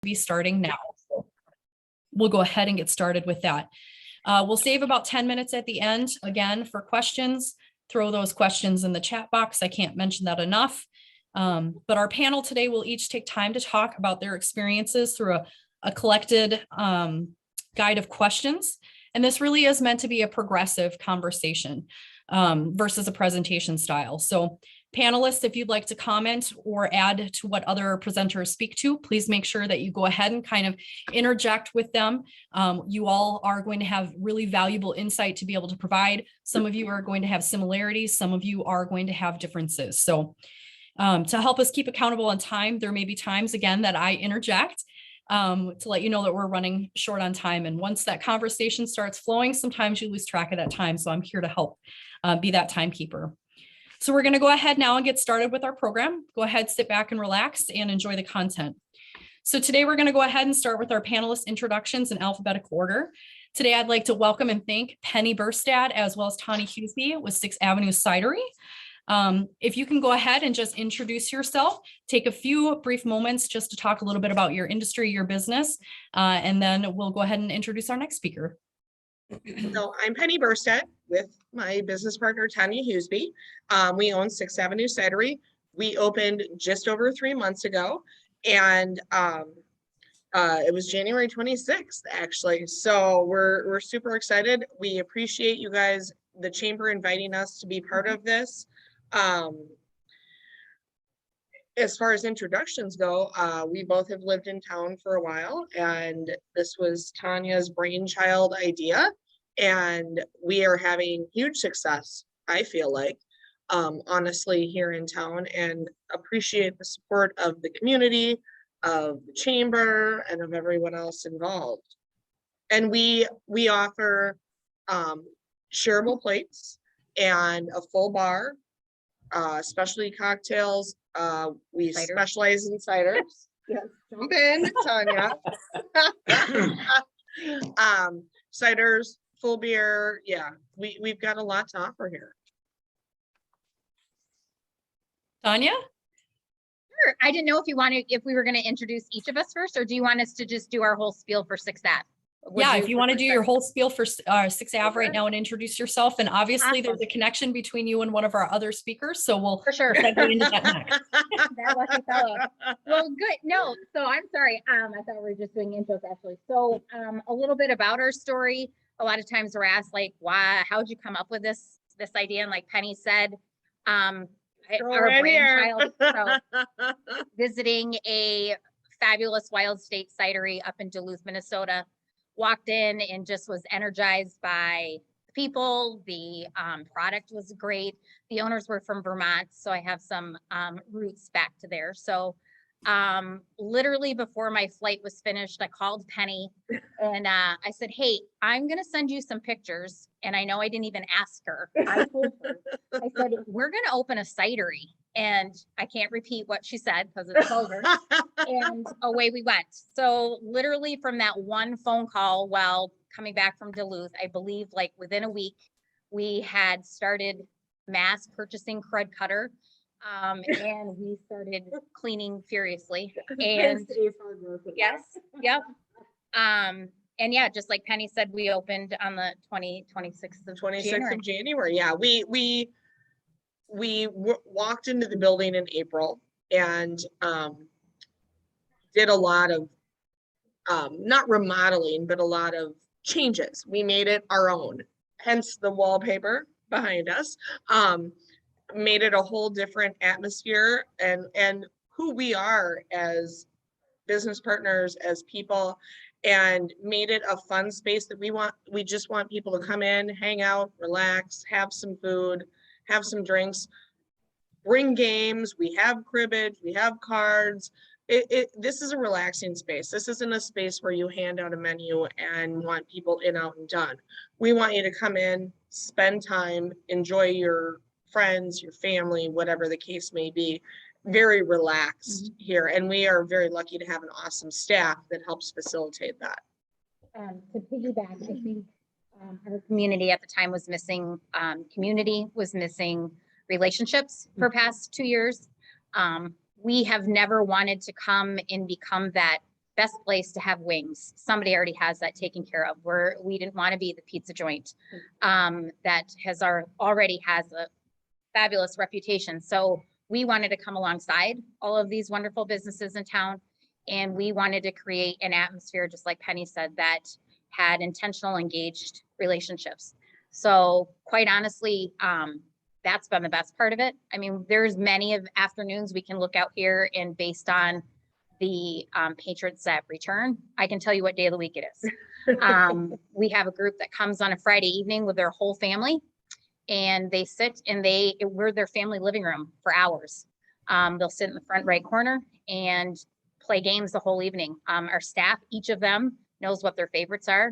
be starting now. So we'll go ahead and get started with that. We'll save about 10 minutes at the end, again, for questions. Throw those questions in the chat box. I can't mention that enough. But our panel today will each take time to talk about their experiences through a collected guide of questions. And this really is meant to be a progressive conversation versus a presentation style. So panelists, if you'd like to comment or add to what other presenters speak to, please make sure that you go ahead and kind of interject with them. You all are going to have really valuable insight to be able to provide. Some of you are going to have similarities. Some of you are going to have differences. So to help us keep accountable on time, there may be times, again, that I interject to let you know that we're running short on time. And once that conversation starts flowing, sometimes you lose track of that time. So I'm here to help be that timekeeper. So we're going to go ahead now and get started with our program. Go ahead, sit back and relax and enjoy the content. So today we're going to go ahead and start with our panelist introductions in alphabetical order. Today I'd like to welcome and thank Penny Burstad as well as Tanya Huseby with 6th Avenue Cidery. If you can go ahead and just introduce yourself, take a few brief moments just to talk a little bit about your industry, your business, and then we'll go ahead and introduce our next speaker. So I'm Penny Burstad with my business partner, Tanya Huseby. We own 6th Avenue Cidery. We opened just over 3 months ago, and it was January 26th, actually. So we're super excited. We appreciate you guys, the chamber, inviting us to be part of this. As far as introductions go, we both have lived in town for a while, and this was Tanya's brainchild idea, and we are having huge success, I feel like, honestly, here in town, and appreciate the support of the community, of the chamber, and of everyone else involved. And we offer shareable plates and a full bar, specialty cocktails. We specialize in ciders. Yes, jump in, Tanya. Ciders, full beer. Yeah, we've got a lot to offer here. Tanya? Sure. I didn't know if we were going to introduce each of us first, or do you want us to just do our whole spiel for 6th Ave? Yeah, if you want to do your whole spiel for 6th Ave right now and introduce yourself, and obviously there's a connection between you and one of our other speakers, so we'll for sure segue into that next. That lucky fellow. Well, good. No, so I'm sorry. I thought we were just doing intros actually. So a little bit about our story. A lot of times we're asked like, why? How'd you come up with this idea? And like Penny said, our brainchild. So visiting a fabulous wild state cidery up in Duluth, Minnesota. Walked in and just was energized by the people. The product was great. The owners were from Vermont, so I have some roots back to there. So literally before my flight was finished, I called Penny and I said, hey, I'm going to send you some pictures. And I know I didn't even ask her. I told her, I said, we're going to open a cidery. And I can't repeat what she said because it's over. And away we went. So literally from that one phone call while coming back from Duluth, I believe like within a week, we had started mass purchasing crud cutter. And we started cleaning furiously. And yes, yep. And yeah, just like Penny said, we opened on the 26th of January. Yeah, we walked into the building in April and did a lot of not remodeling, but a lot of changes. We made it our own, hence the wallpaper behind us. Made it a whole different atmosphere and who we are as business partners, as people, and made it a fun space that we just want people to come in, hang out, relax, have some food, have some drinks, bring games. We have cribbage, we have cards. This is a relaxing space. This isn't a space where you hand out a menu and want people in, out, and done. We want you to come in, spend time, enjoy your friends, your family, whatever the case may be. Very relaxed here, and we are very lucky to have an awesome staff that helps facilitate that. To piggyback, I think our community at the time was missing community, was missing relationships for past 2 years. We have never wanted to come and become that best place to have wings. Somebody already has that taken care of. We didn't want to be the pizza joint that already has a fabulous reputation. So we wanted to come alongside all of these wonderful businesses in town, and we wanted to create an atmosphere, just like Penny said, that had intentional, engaged relationships. So quite honestly, that's been the best part of it. I mean, there's many of afternoons we can look out here, and based on the patrons that return, I can tell you what day of the week it is. We have a group that comes on a Friday evening with their whole family, and they sit and we're their family living room for hours. They'll sit in the front right corner and play games the whole evening. Our staff, each of them knows what their favorites are.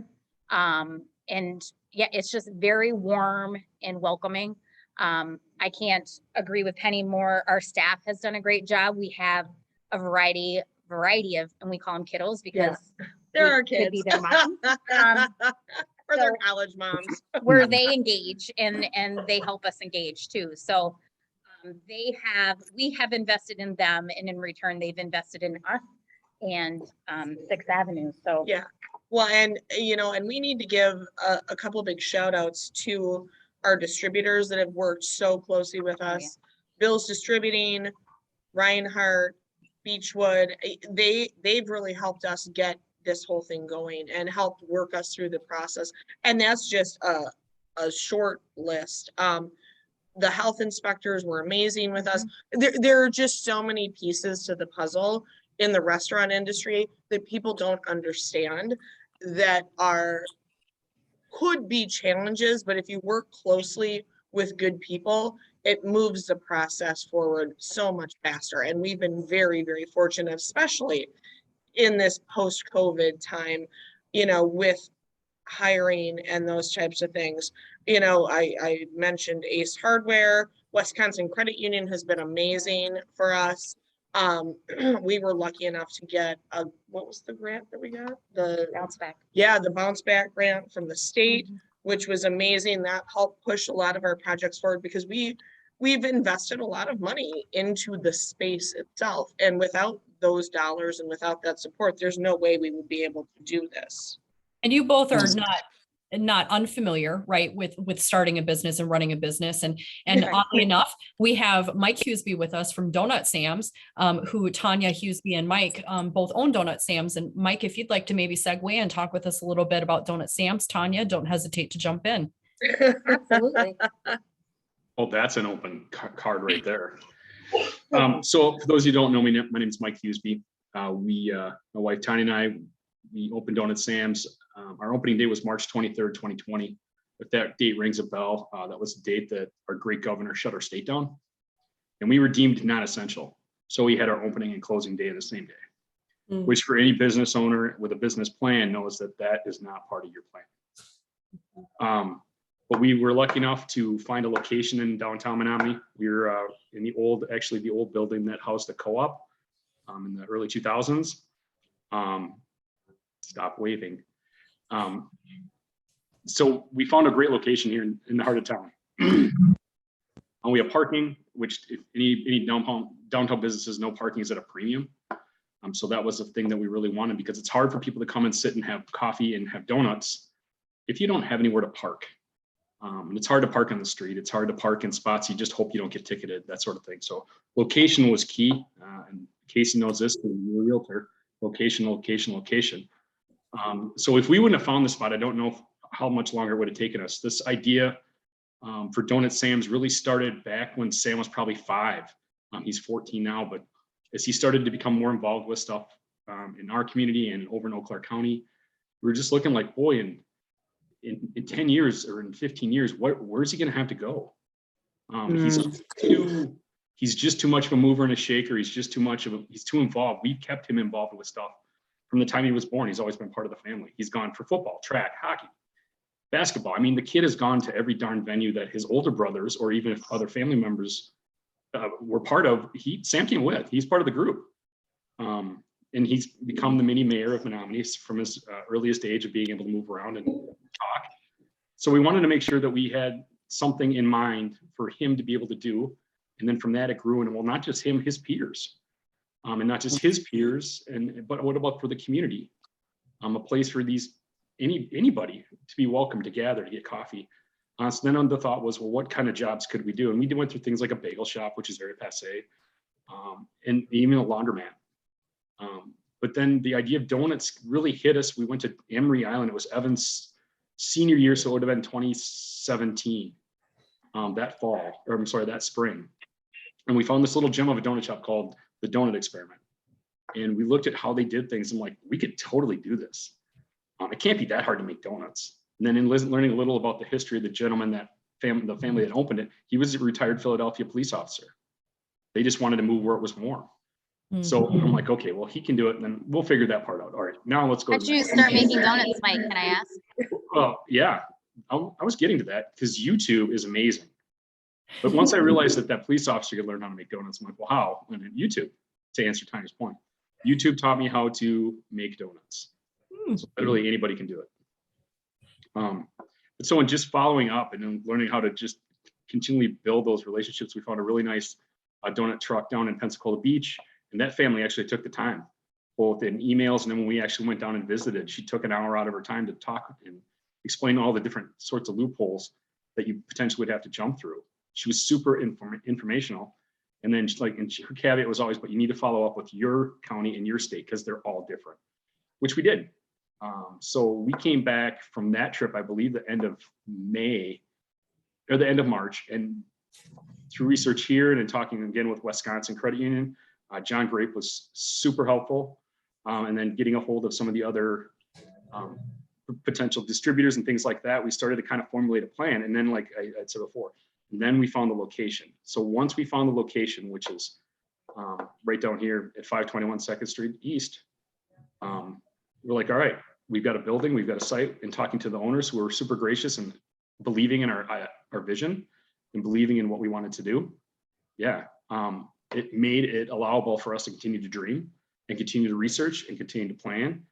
And yeah, it's just very warm and welcoming. I can't agree with Penny more. Our staff has done a great job. We have a variety of, and we call them kiddos because There are could kids. be their mom. Or their so- college moms. Where they engage and they help us engage too. So we have invested in them, and in return, they've invested in us and 6th Avenue. So Yeah. Well, and and we need to give a couple of big shout outs to our distributors that have worked so closely with Oh, yeah. us. Bill's Distributing, Reinhardt, Beechwood, they've really helped us get this whole thing going and helped work us through the process. And that's just a short list. The health inspectors were amazing with us. There are just so many pieces to the puzzle in the restaurant industry that people don't understand that could be challenges, but if you work closely with good people, it moves the process forward so much faster. And we've been very, very fortunate, especially in this post-COVID time, with hiring and those types of things. I mentioned Ace Hardware, Wisconsin Credit Union has been amazing for us. We were lucky enough to get what was the grant that we got? The bounce back. Yeah, the bounce back grant from the state, which was amazing. That helped push a lot of our projects forward because we've invested a lot of money into the space itself. And without those dollars and without that support, there's no way we would be able to do this. And you both are not unfamiliar, right, with starting a business and running a business. And oddly enough, we have Mike Hughesby with us from Donut Sam's, who Tanya Hughesby and Mike both own Donut Sam's. And Mike, if you'd like to maybe segue and talk with us a little bit about Donut Sam's, Tanya, don't hesitate to jump in. Absolutely. Oh, that's an open card right there. So for those of you who don't know me, my name is Mike Hughesby. My wife Tanya and I, we opened Donut Sam's. Our opening day was March 23rd, 2020. If that date rings a bell, that was the date that our great governor shut our state down. And we were deemed not essential. So we had our opening and closing day the same day, which for any business owner with a business plan knows that that is not part of your plan. But we were lucky enough to find a location in downtown Menomonie. We were in the old building that housed the co-op in the early 2000s. Stop waving. So we found a great location here in the heart of town. And we have parking, which if any downtown businesses know, parking is at a premium. So that was the thing that we really wanted, because it's hard for people to come and sit and have coffee and have donuts if you don't have anywhere to park. And it's hard to park on the street. It's hard to park in spots you just hope you don't get ticketed, that sort of thing. So location was key. And Casey knows this, because you're a realtor. Location. So if we wouldn't have found the spot, I don't know how much longer it would have taken us. This idea for Donut Sam's really started back when Sam was probably 5. He's 14 now, but as he started to become more involved with stuff in our community and over in Eau Claire County, we were just looking like, boy, in 10 years or in 15 years, where's he going to have to go? He's just too much of a mover and a shaker. He's too involved. We kept him involved with stuff from the time he was born. He's always been part of the family. He's gone for football, track, hockey, basketball. I mean, the kid has gone to every darn venue that his older brothers, or even if other family members were part of. Sam came with. He's part of the group. And he's become the mini mayor of Menomonie from his earliest age of being able to move around and talk. So we wanted to make sure that we had something in mind for him to be able to do. And then from that, it grew. And well, not just him, his peers. and not just his peers, but what about for the community? A place for anybody to be welcome to gather to get coffee. So then the thought was, well, what kind of jobs could we do? And we went through things like a bagel shop, which is very passe, and even a laundromat. But then the idea of donuts really hit us. We went to Emery Island. It was Evan's senior year, so it would have been 2017, that spring. And we found this little gem of a donut shop called the Donut Experiment. And we looked at how they did things. I'm like, we could totally do this. It can't be that hard to make donuts. And then in learning a little about the history of the gentleman the family that opened it, he was a retired Philadelphia police officer. They just wanted to move where it was warm. So I'm like, okay, well, he can do it, and then we'll figure that part out. All right, now let's go. How'd you start making donuts, Mike? Can I ask? Well, yeah, I was getting to that because YouTube is amazing. But once I realized that police officer could learn how to make donuts, I'm like, well, how? And then YouTube, to answer Tanya's point, YouTube taught me how to make donuts. So literally anybody can do it. So in just following up and then learning how to just continually build those relationships, we found a really nice donut truck down in Pensacola Beach. And that family actually took the time, both in emails, and then when we actually went down and visited, she took an hour out of her time to talk and explain all the different sorts of loopholes that you potentially would have to jump through. She was super informational. And then her caveat was always, but you need to follow up with your county and your state because they're all different, which we did. So we came back from that trip, I believe the end of May or the end of March. And through research here and then talking again with Wisconsin Credit Union, John Grape was super helpful. And then getting a hold of some of the other potential distributors and things like that, we started to kind of formulate a plan. And then, like I said before, and then we found the location. So once we found the location, which is right down here at 521 2nd Street East, we're like, all right, we've got a building, we've got a site, and talking to the owners who were super gracious and believing in our vision and believing in what we wanted to do. Yeah. It made it allowable for us to continue to dream and continue to research and continue to plan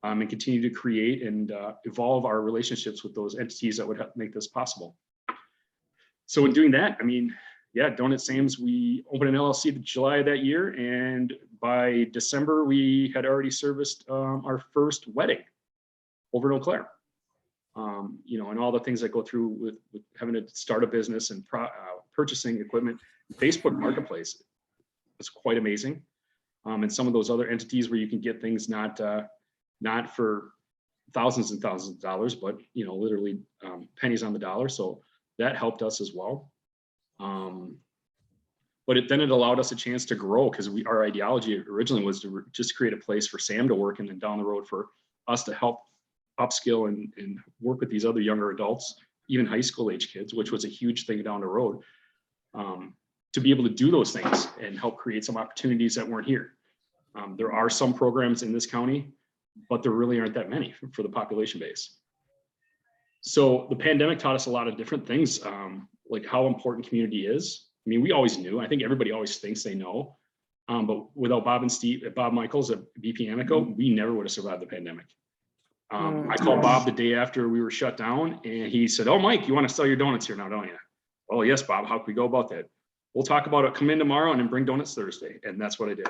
and continue to create and evolve our relationships with those entities that would make this possible. So in doing that, I mean, yeah, Donut Sam's, we opened an LLC in July of that year. And by December, we had already serviced our first wedding over in Eau Claire. And all the things that go through with having to start a business and purchasing equipment. Facebook Marketplace is quite amazing. And some of those other entities where you can get things not for thousands and thousands of dollars, but literally pennies on the dollar. So that helped us as well. But then it allowed us a chance to grow because our ideology originally was to just create a place for Sam to work, and then down the road for us to help upskill and work with these other younger adults, even high school age kids, which was a huge thing down the road, to be able to do those things and help create some opportunities that weren't here. There are some programs in this county, but there really aren't that many for the population base. So the pandemic taught us a lot of different things, like how important community is. I mean, we always knew. I think everybody always thinks they know. But without Bob and Steve, Bob Michaels at BP Amico, we never would have survived the pandemic. I called Bob the day after we were shut down, and he said, "Oh, Mike, you want to sell your donuts here now, don't you?" "Oh, yes, Bob. How can we go about that?" "We'll talk about it. Come in tomorrow and then bring donuts Thursday." And that's what I did.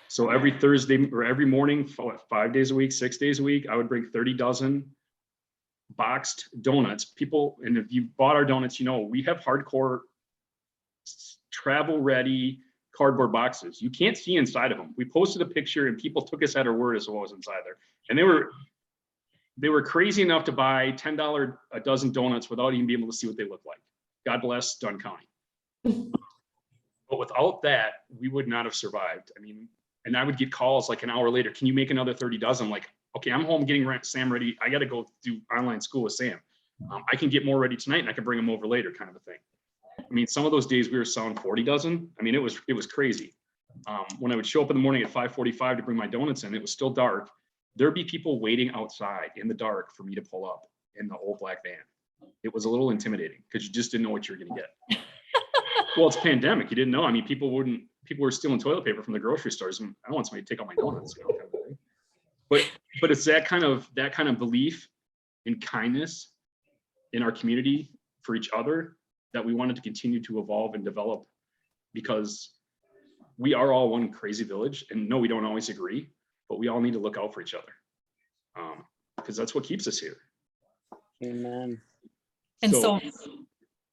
So every Thursday or every morning, 5 days a week, 6 days a week, I would bring 30 dozen boxed donuts. People, and if you bought our donuts, we have hardcore travel ready cardboard boxes. You can't see inside of them. We posted a picture and people took us at our word as to what was inside there. And they were crazy enough to buy $10 a dozen donuts without even being able to see what they look like. God bless Dunn County. But without that, we would not have survived. I mean, and I would get calls like an hour later, "Can you make another 30 dozen? Like, okay, I'm home getting Sam ready. I got to go do online school with Sam. I can get more ready tonight and I can bring them over later," kind of a thing. I mean, some of those days we were selling 40 dozen. I mean, it was crazy. When I would show up in the morning at 5:45 to bring my donuts in, it was still dark. There'd be people waiting outside in the dark for me to pull up in the old black van. It was a little intimidating because you just didn't know what you were going to get. Well, it's pandemic. You didn't know. I mean, people were stealing toilet paper from the grocery stores. And I don't want somebody to take all my donuts. Kind of thing. But it's that kind of belief and kindness in our community for each other that we wanted to continue to evolve and develop, because we are all one crazy village, and no, we don't always agree, but we all need to look out for each other. Because that's what keeps us here. Amen. And so,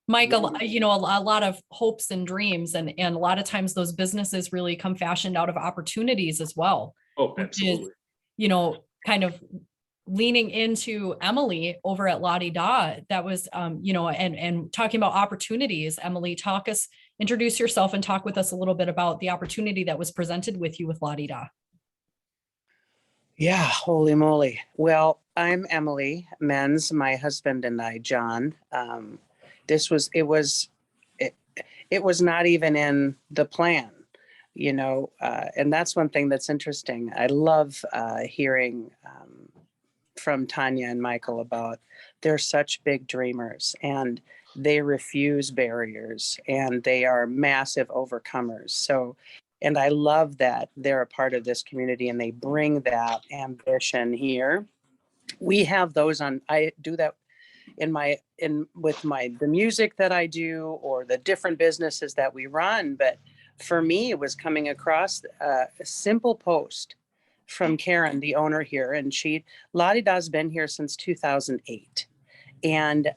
Mike, Yeah. a lot of hopes and dreams, and a lot of times those businesses really come fashioned out of opportunities as well. Oh, Which is, absolutely. kind of leaning into Emily over at La Di Da. That was, and talking about opportunities. Emily, introduce yourself and talk with us a little bit about the opportunity that was presented with you with La Di Da. Yeah, holy moly. Well, I'm Emily Menz, my husband and I, John. It was not even in the plan, and that's one thing that's interesting. I love hearing from Tanya and Michael about they're such big dreamers, and they refuse barriers, and they are massive overcomers. So, and I love that they're a part of this community and they bring that ambition here. We have those I do that with the music that I do, or the different businesses that we run. But for me, it was coming across a simple post from Karen, the owner here, and La Di Da's been here since 2008, and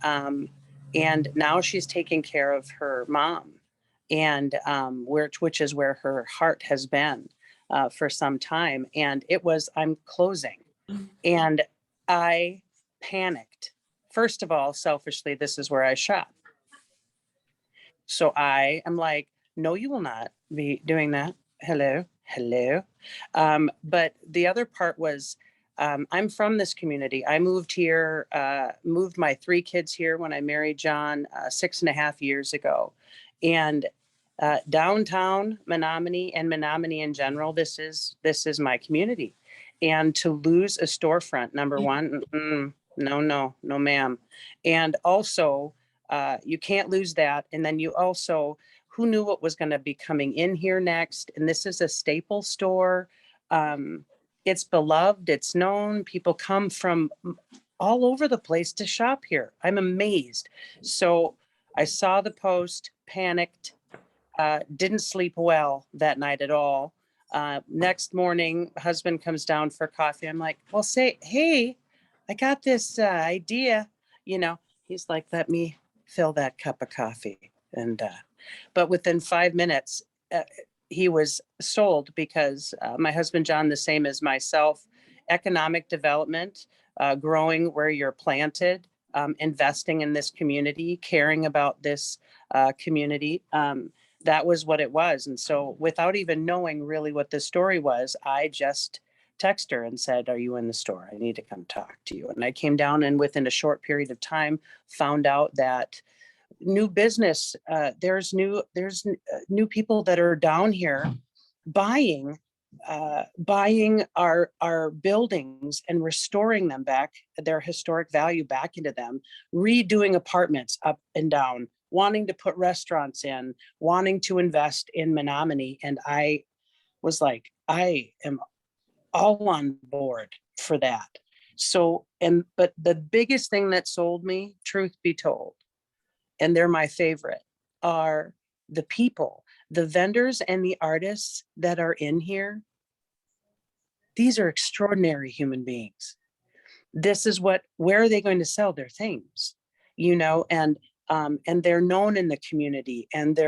now she's taking care of her mom, and which is where her heart has been for some time. And I'm closing, and I panicked. First of all, selfishly, this is where I shop. So I am like, no, you will not be doing that. Hello. But the other part was, I'm from this community. I moved here, moved my 3 kids here when I married John 6.5 years ago. And downtown Menomonie and Menomonie in general, this is my community. And to lose a storefront, number one, no, ma'am. And also, you can't lose that. And then you also, who knew what was going to be coming in here next? And this is a staple store. It's beloved, it's known. People come from all over the place to shop here. I'm amazed. So I saw the post, panicked, didn't sleep well that night at all. Next morning, husband comes down for coffee. I'm like, well, hey, I got this idea. He's like, let me fill that cup of coffee. And but within 5 minutes, he was sold, because my husband, John, the same as myself, economic development, growing where you're planted, investing in this community, caring about this community. That was what it was. And so without even knowing really what the story was, I just texted her and said, are you in the store? I need to come talk to you. And I came down, and within a short period of time, found out that new business, there's new people that are down here buying our buildings and restoring them back, their historic value back into them, redoing apartments up and down, wanting to put restaurants in, wanting to invest in Menomonie. And I was like, I am all on board for that. So, but the biggest thing that sold me, truth be told, and they're my favorite, are the people, the vendors and the artists that are in here. These are extraordinary human beings. This is where are they going to sell their things? And they're known in the community, and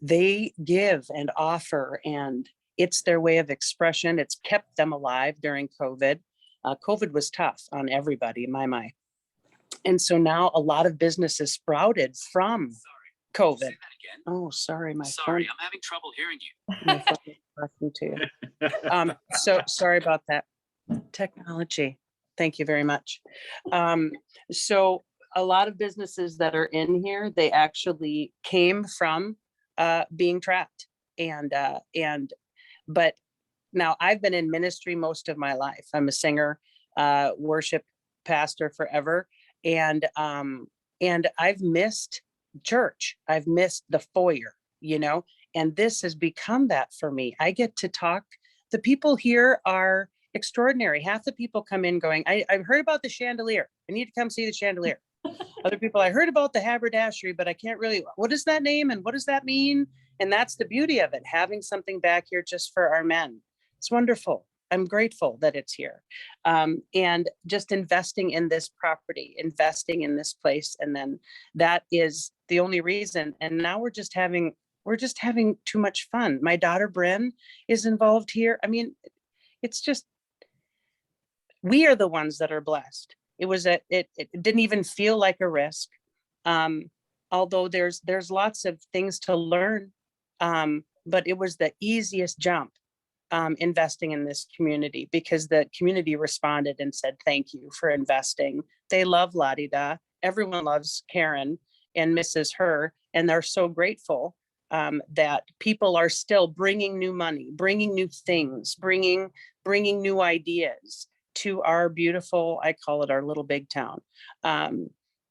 they give and offer, and it's their way of expression. It's kept them alive during COVID. COVID was tough on everybody, my. And so now a lot of businesses sprouted from COVID. Oh, sorry, my phone. I'm having trouble hearing you. My phone is talking to you. So sorry about that. Technology. Thank you very much. So a lot of businesses that are in here, they actually came from being trapped. But now I've been in ministry most of my life. I'm a singer, worship pastor forever. And I've missed church. I've missed the foyer, and this has become that for me. I get to talk. The people here are extraordinary. Half the people come in going, I've heard about the chandelier. I need to come see the chandelier. Other people, I heard about the haberdashery, but I can't really, what is that name? And what does that mean? And that's the beauty of it, having something back here just for our men. It's wonderful. I'm grateful that it's here. And just investing in this property, investing in this place. And then that is the only reason. And now we're just having too much fun. My daughter, Bryn, is involved here. I mean, it's just, we are the ones that are blessed. It didn't even feel like a risk. Although there's lots of things to learn. But it was the easiest jump. Investing in this community, because the community responded and said, thank you for investing. They love La-di-da. Everyone loves Karen and misses her. And they're so grateful that people are still bringing new money, bringing new things, bringing new ideas to our beautiful, I call it our little big town.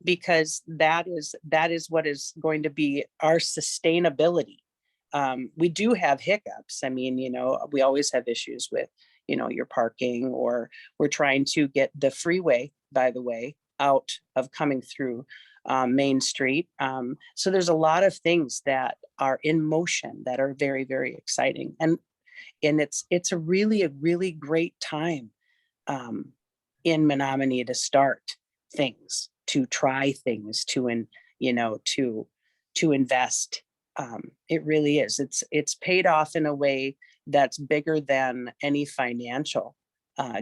Because that is what is going to be our sustainability. We do have hiccups. I mean, we always have issues with, your parking, or we're trying to get the freeway, by the way, out of coming through Main Street. So there's a lot of things that are in motion that are very, very exciting. And it's a really great time in Menomonie to start things, to try things, to invest. It really is. It's paid off in a way that's bigger than any financial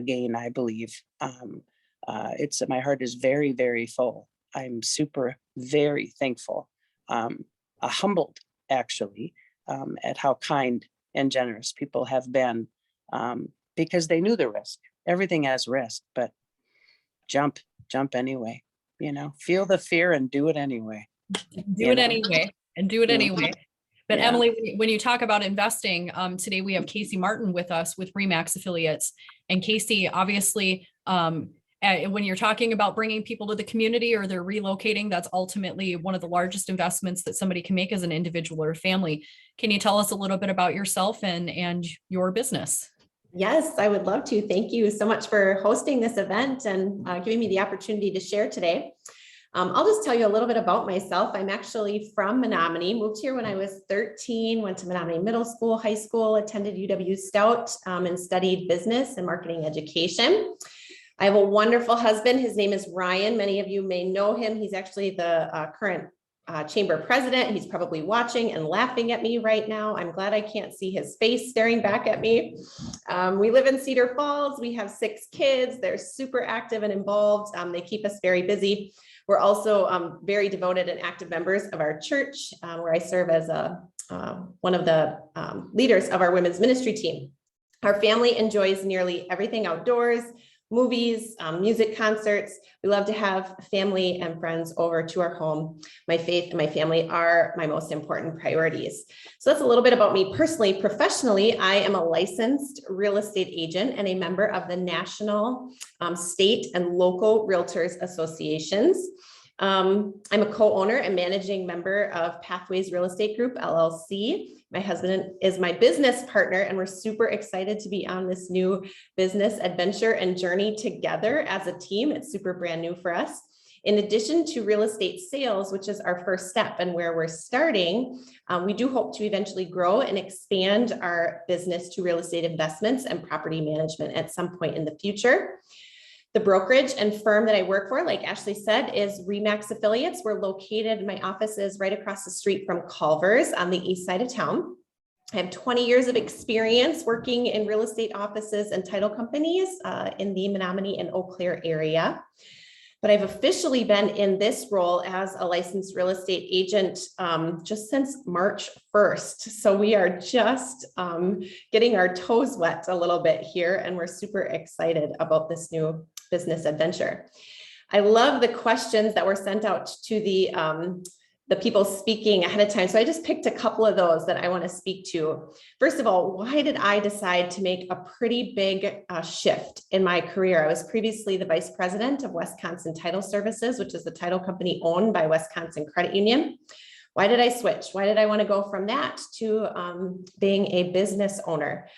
gain, I believe. My heart is very, very full. I'm very thankful, humbled actually, at how kind and generous people have been, because they knew the risk. Everything has risk, but jump anyway. Feel the fear and do it anyway. Do it anyway. And do it anyway. But Yeah. Emily, when you talk about investing, today we have Casey Martin with us with Remax Affiliates. And Casey, obviously, when you're talking about bringing people to the community or they're relocating, that's ultimately one of the largest investments that somebody can make as an individual or family. Can you tell us a little bit about yourself and your business? Yes, I would love to. Thank you so much for hosting this event and giving me the opportunity to share today. I'll just tell you a little bit about myself. I'm actually from Menomonie, moved here when I was 13, went to Menomonie Middle School, high school, attended UW Stout, and studied business and marketing education. I have a wonderful husband. His name is Ryan. Many of you may know him. He's actually the current chamber president. He's probably watching and laughing at me right now. I'm glad I can't see his face staring back at me. We live in Cedar Falls. We have 6 kids. They're super active and involved. They keep us very busy. We're also very devoted and active members of our church, where I serve as one of the leaders of our women's ministry team. Our family enjoys nearly everything outdoors, movies, music concerts. We love to have family and friends over to our home. My faith and my family are my most important priorities. So that's a little bit about me personally. Professionally, I am a licensed real estate agent and a member of the National, State, and Local Realtors Associations. I'm a co-owner and managing member of Pathways Real Estate Group, LLC. My husband is my business partner, and we're super excited to be on this new business adventure and journey together as a team. It's super brand new for us. In addition to real estate sales, which is our first step and where we're starting, we do hope to eventually grow and expand our business to real estate investments and property management at some point in the future. The brokerage and firm that I work for, like Ashley said, is Remax Affiliates. We're located, my office is right across the street from Culver's on the east side of town. I have 20 years of experience working in real estate offices and title companies in the Menomonie and Eau Claire area. But I've officially been in this role as a licensed real estate agent just since March 1st. So we are just getting our toes wet a little bit here, and we're super excited about this new business adventure. I love the questions that were sent out to the people speaking ahead of time. So I just picked a couple of those that I want to speak to. First of all, why did I decide to make a pretty big shift in my career? I was previously the vice president of Wisconsin Title Services, which is the title company owned by Wisconsin Credit Union. Why did I switch? Why did I want to go from that to being a business owner?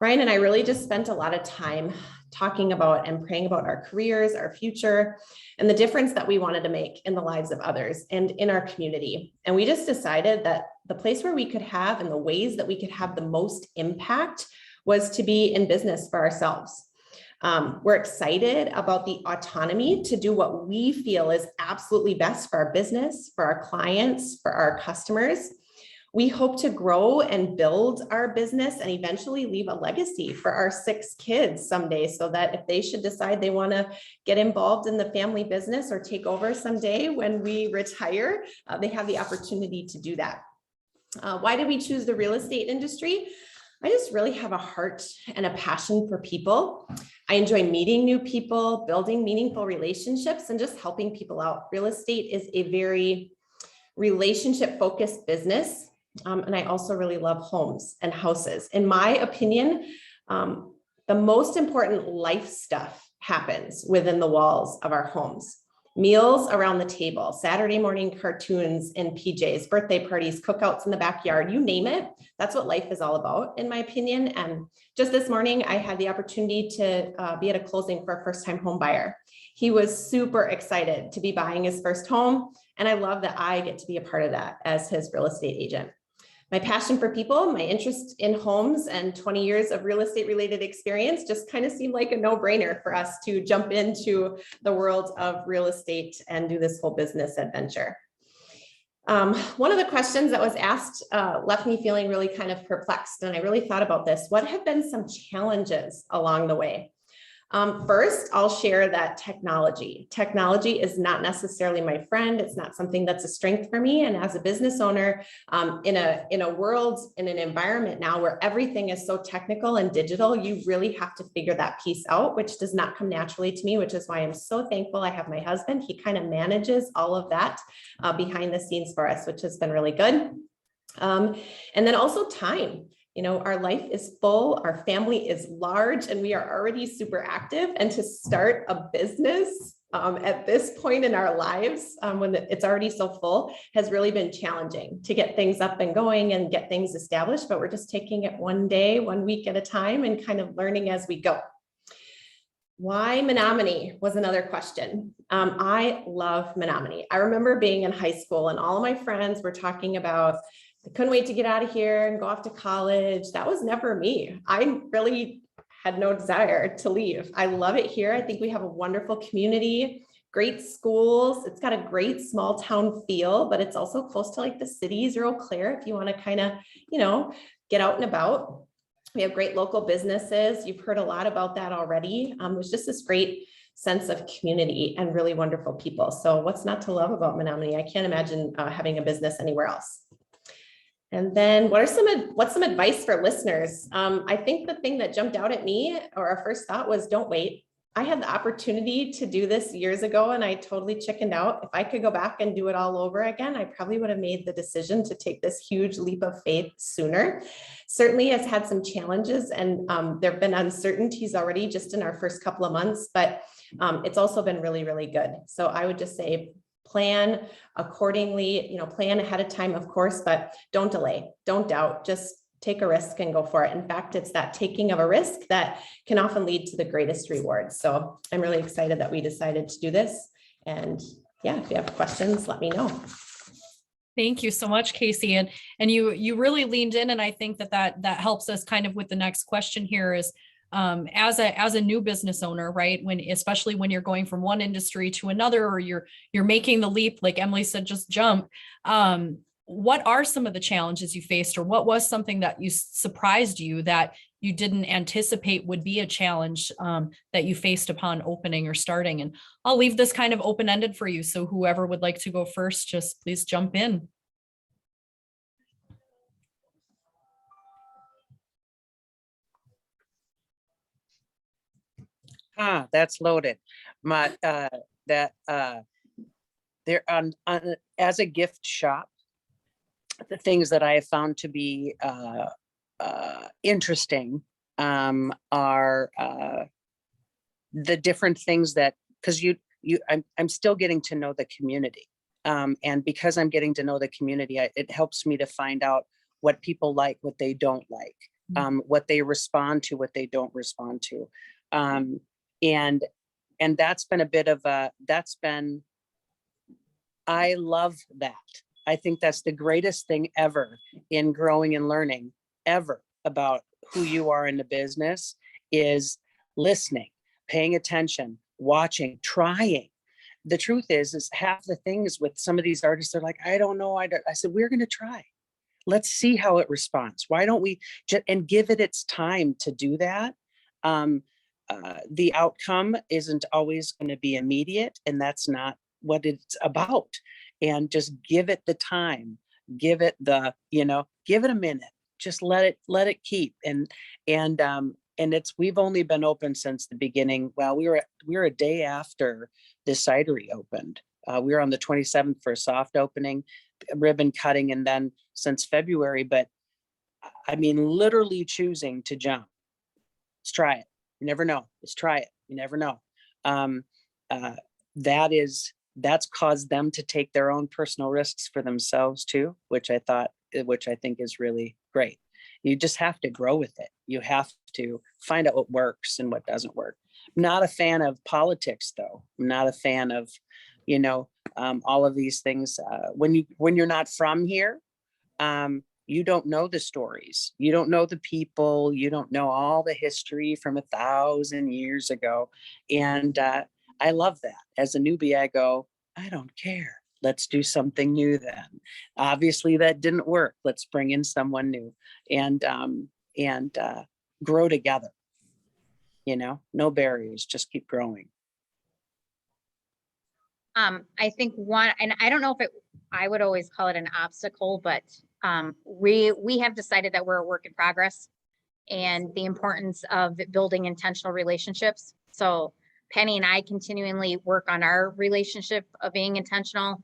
Ryan and I really just spent a lot of time talking about and praying about our careers, our future, and the difference that we wanted to make in the lives of others and in our community. And we just decided that the place where we could have and the ways that we could have the most impact was to be in business for ourselves. We're excited about the autonomy to do what we feel is absolutely best for our business, for our clients, for our customers. We hope to grow and build our business and eventually leave a legacy for our 6 kids someday, so that if they should decide they want to get involved in the family business or take over someday when we retire, they have the opportunity to do that. Why did we choose the real estate industry? I just really have a heart and a passion for people. I enjoy meeting new people, building meaningful relationships, and just helping people out. Real estate is a very relationship-focused business. And I also really love homes and houses. In my opinion, the most important life stuff happens within the walls of our homes. Meals around the table, Saturday morning cartoons in PJs, birthday parties, cookouts in the backyard, you name it. That's what life is all about, in my opinion. And just this morning, I had the opportunity to be at a closing for a first-time home buyer. He was super excited to be buying his first home. And I love that I get to be a part of that as his real estate agent. My passion for people, my interest in homes, and 20 years of real estate related experience just kind of seemed like a no-brainer for us to jump into the world of real estate and do this whole business adventure. One of the questions that was asked left me feeling really kind of perplexed, and I really thought about this. What have been some challenges along the way? First, I'll share that technology is not necessarily my friend. It's not something that's a strength for me. And as a business owner, in a world, in an environment now where everything is so technical and digital, you really have to figure that piece out, which does not come naturally to me, which is why I'm so thankful I have my husband. He kind of manages all of that behind the scenes for us, which has been really good. And then also time. You know, our life is full, our family is large, and we are already super active. And to start a business at this point in our lives, when it's already so full, has really been challenging to get things up and going and get things established. But we're just taking it one day, 1 week at a time, and kind of learning as we go. Why Menomonie was another question. I love Menomonie. I remember being in high school and all of my friends were talking about, I couldn't wait to get out of here and go off to college. That was never me. I really had no desire to leave. I love it here. I think we have a wonderful community, great schools. It's got a great small town feel, but it's also close to like the cities, Eau Claire, if you want to kind of, you know, get out and about. We have great local businesses. You've heard a lot about that already. There's just this great sense of community and really wonderful people. So what's not to love about Menomonie? I can't imagine having a business anywhere else. And then what's some advice for listeners? I think the thing that jumped out at me, or our first thought, was don't wait. I had the opportunity to do this years ago and I totally chickened out. If I could go back and do it all over again, I probably would have made the decision to take this huge leap of faith sooner. Certainly has had some challenges and there have been uncertainties already just in our first couple of months, but it's also been really, really good. So I would just say, plan accordingly, you know, plan ahead of time, of course, but don't delay, don't doubt, just take a risk and go for it. In fact, it's that taking of a risk that can often lead to the greatest rewards. So I'm really excited that we decided to do this. And yeah, if you have questions, let me know. Thank you so much, Casey. And you really leaned in. And I think that helps us kind of with the next question here is, as a new business owner, right? Especially when you're going from one industry to another, or you're making the leap, like Emily said, just jump. What are some of the challenges you faced, or what was something that surprised you that you didn't anticipate would be a challenge that you faced upon opening or starting? And I'll leave this kind of open-ended for you. So whoever would like to go first, just please jump in. That's loaded. There on as a gift shop, the things that I have found to be interesting are the different things that, because I'm still getting to know the community, and because I'm getting to know the community, it helps me to find out what people like, what they don't like, what they respond to, what they don't respond to. And that's been a bit of I love that. I think that's the greatest thing ever in growing and learning ever about who you are in the business is listening, paying attention, watching, trying. The truth is half the things with some of these artists, they're like, I don't know. I said, we're going to try. Let's see how it responds. Why don't we just, and give it its time to do that? The outcome isn't always going to be immediate, and that's not what it's about. And just give it the time, give it the, give it a minute, just let it keep. And we've only been open since the beginning. Well, we were a day after the Cidery opened. We were on the 27th for a soft opening, ribbon cutting, and then since February. But I mean, literally choosing to jump. Let's try it. You never know. Let's try it. You never know. That's caused them to take their own personal risks for themselves too, which I think is really great. You just have to grow with it. You have to find out what works and what doesn't work. I'm not a fan of politics, though. I'm not a fan of, all of these things. When you're not from here, you don't know the stories. You don't know the people. You don't know all the history from 1,000 years ago. And I love that. As a newbie, I go, I don't care. Let's do something new then. Obviously, that didn't work. Let's bring in someone new and grow together. No barriers, just keep growing. I think one, and I don't know if I would always call it an obstacle, but we have decided that we're a work in progress and the importance of building intentional relationships. So Penny and I continually work on our relationship of being intentional.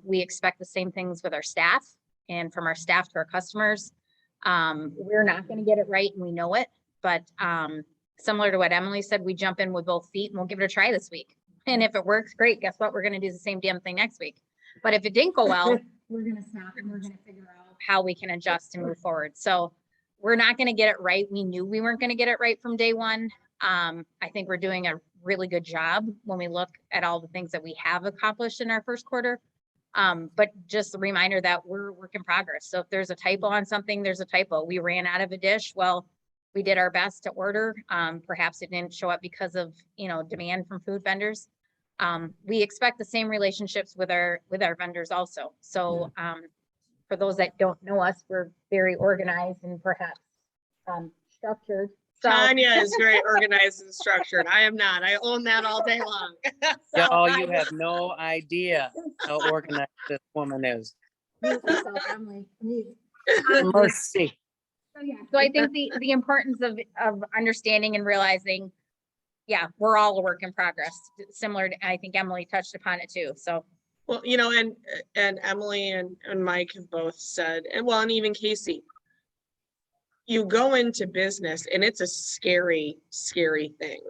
We expect the same things with our staff and from our staff to our customers. We're not going to get it right and we know it, but similar to what Emily said, we jump in with both feet and we'll give it a try this week. And if it works, great. Guess what? We're going to do the same damn thing next week. But if it didn't go well, we're going to stop and we're going to figure out how we can adjust and move forward. So we're not going to get it right. We knew we weren't going to get it right from day one. I think we're doing a really good job when we look at all the things that we have accomplished in our first quarter. But just a reminder that we're a work in progress. So if there's a typo on something, there's a typo. We ran out of a dish. Well, we did our best to order. Perhaps it didn't show up because of, demand from food vendors. We expect the same relationships with our vendors also. So for those that don't know us, we're very organized and perhaps structured. So Tanya is very organized and structured. I am not. I own that all day long. Oh, you have no idea how organized this woman is. Mercy. So I think the importance of understanding and realizing, we're all a work in progress, similar to, I think Emily touched upon it too. So, well, and Emily and Mike have both said, and even Casey, you go into business and it's a scary, scary thing.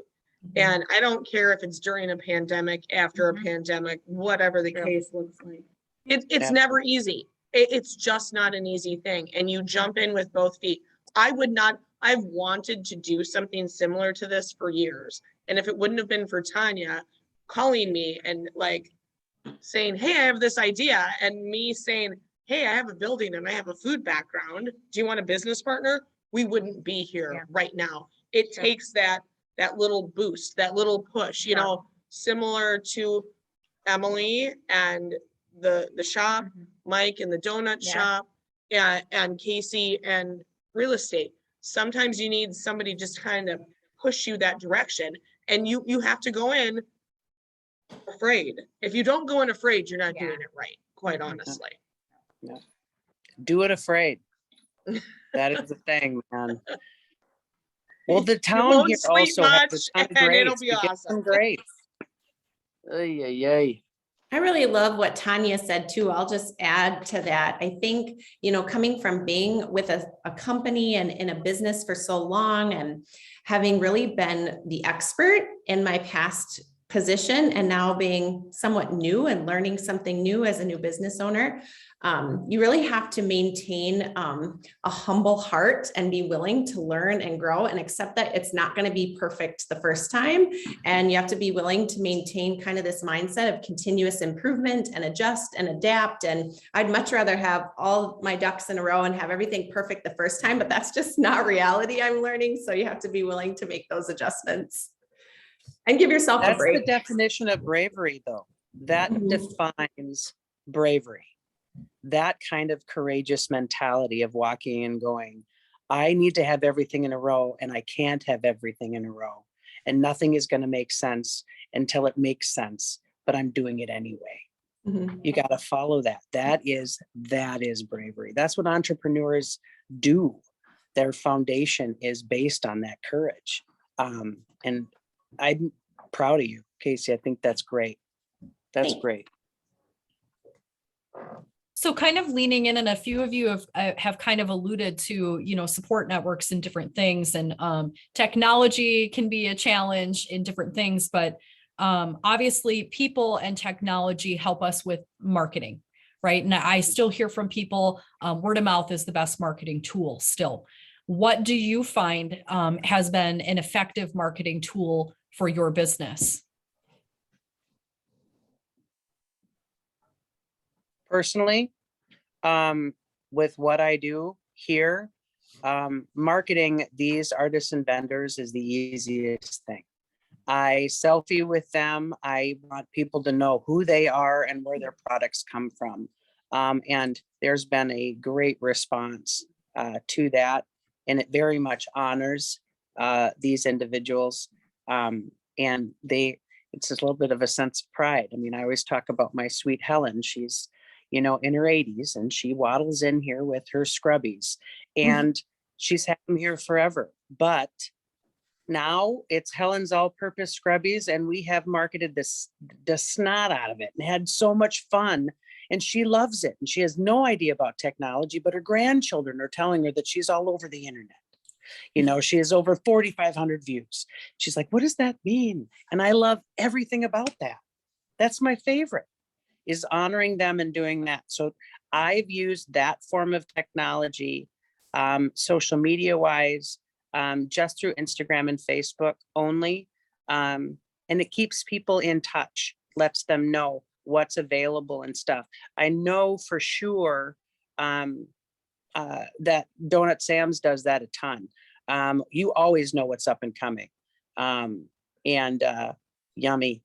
And I don't care if it's during a pandemic, after a pandemic, whatever the case looks like. It's never easy. It's just not an easy thing. And you jump in with both feet. I've wanted to do something similar to this for years. And if it wouldn't have been for Tanya calling me and saying, hey, I have this idea, and me saying, hey, I have a building and I have a food background. Do you want a business partner? We wouldn't be here right now. It takes that little boost, that little push, similar to Emily and the shop, Mike and the donut shop, and Casey and real estate. Sometimes you need somebody just kind of push you that direction, and you have to go in afraid. If you don't go in afraid, you're not doing it right, quite honestly. Yeah. Do it afraid. That is the thing, man. Well, the town here also has a ton of grapes. It'll be awesome. Grapes. Ay. I really love what Tanya said too. I'll just add to that. I think, coming from being with a company and in a business for so long and having really been the expert in my past position and now being somewhat new and learning something new as a new business owner, you really have to maintain a humble heart and be willing to learn and grow and accept that it's not going to be perfect the first time. And you have to be willing to maintain kind of this mindset of continuous improvement and adjust and adapt. And I'd much rather have all my ducks in a row and have everything perfect the first time, but that's just not reality, I'm learning. So you have to be willing to make those adjustments and give yourself a That's the break. definition of bravery, though. That Mhm. defines bravery. That kind of courageous mentality of walking and going, I need to have everything in a row and I can't have everything in a row. And nothing is going to make sense until it makes sense, but I'm doing it anyway. Mhm. You got to follow that. That is bravery. That's what entrepreneurs do. Their foundation is based on that courage. And I'm proud of you, Casey. I think that's great. That's Thanks. great. So kind of leaning in, and a few of you have kind of alluded to, you know, support networks and different things, and technology can be a challenge in different things, but obviously people and technology help us with marketing, right? And I still hear from people, word of mouth is the best marketing tool still. What do you find has been an effective marketing tool for your business? Personally, with what I do here, marketing these artists and vendors is the easiest thing. I selfie with them. I want people to know who they are and where their products come from. And there's been a great response to that. And it very much honors these individuals. And it's a little bit of a sense of pride. I mean, I always talk about my sweet Helen. She's, you know, in her 80s, and she waddles in here with her scrubbies, and she's had them here forever. But now it's Helen's all-purpose scrubbies, and we have marketed the snot out of it and had so much fun. And she loves it. And she has no idea about technology, but her grandchildren are telling her that she's all over the internet. You know, she has over 4,500 views. She's like, what does that mean? And I love everything about that. That's my favorite, is honoring them and doing that. So I've used that form of technology, social media wise, just through Instagram and Facebook only. And it keeps people in touch, lets them know what's available and stuff. I know for sure that Donut Sam's does that a ton. You always know what's up and coming. And yummy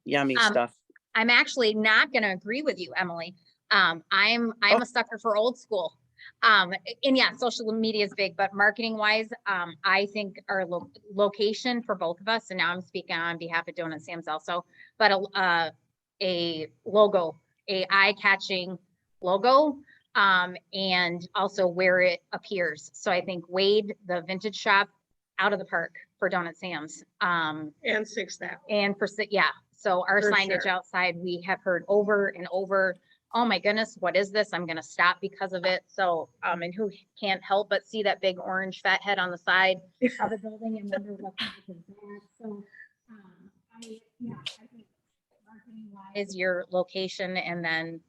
stuff. I'm actually not going to agree with you, Emily. I'm a sucker for old school. And yeah, social media is big, but marketing wise, I think our location for both of us, and now I'm speaking on behalf of Donut Sam's also, but a logo, a eye-catching logo, and also where it appears. So I think Wade, the vintage shop, out of the park for Donut Sam's. And 6th Ave. And for, yeah. So our For signage sure. outside, we have heard over and over, oh my goodness, what is this? I'm going to stop because of it. So, and who can't help but see that big orange fat head on the side of the building and wonder what is that. So, I think marketing wise, your location, and then,